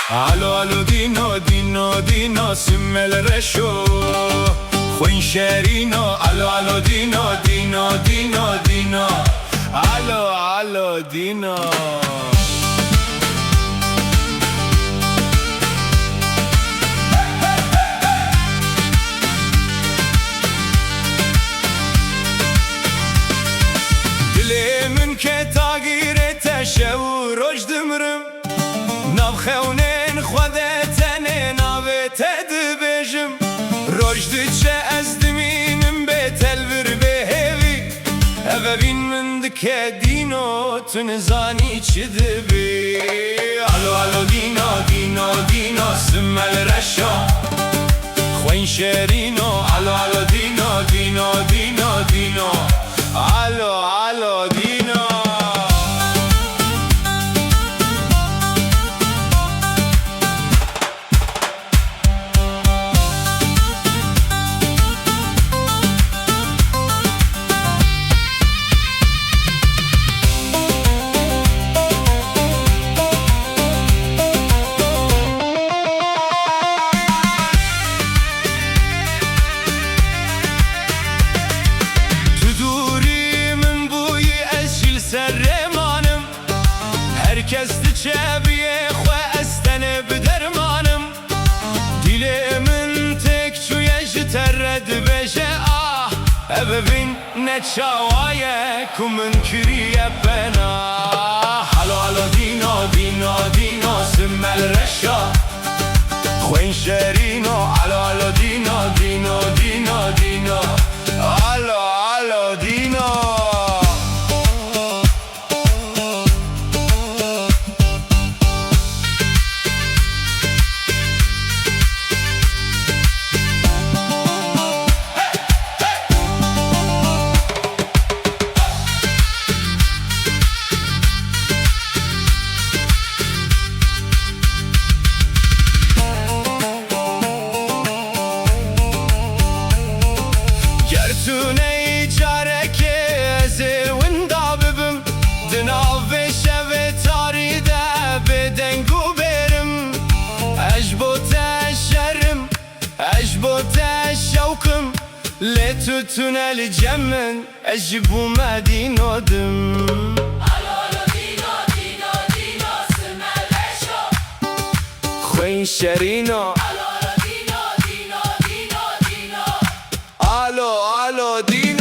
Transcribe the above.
الو الو دینو دینو دینو سمل رشو خوین شرینو الو الو دینو دینو دینو دینو الو الو دینو دلیمن که تاگیر تشو روش دمرم نبخونین خودتن ناوت دبجم روجد چه از دمینم به تلور به هوی اوین من دکه دینو تنزانی چه دبی الو الو دینو دینو دینو سمل رشا خوین شرینو الو الو دینو دینو دینو دینو الو الو دینو herkes çebiye xwe estene bidermanım dilimin tek çuye jiterred beje ah ebevin ne çavaye kumun kiriye pena halo halo dino dino dino simmel reşa خوین شرینو الو الو دینو دینو دینو دینو الو الو دینو Tune careke zewinda bibim Dinav ve şeve taride bedengu berim Ejbote şerim, ejbote şevkim Letu tunel cemmin, ejbu medinodim Alo alo dino dino dino simel eşo Khoin şerino Alo alo dino dino dino dino Alo alo dino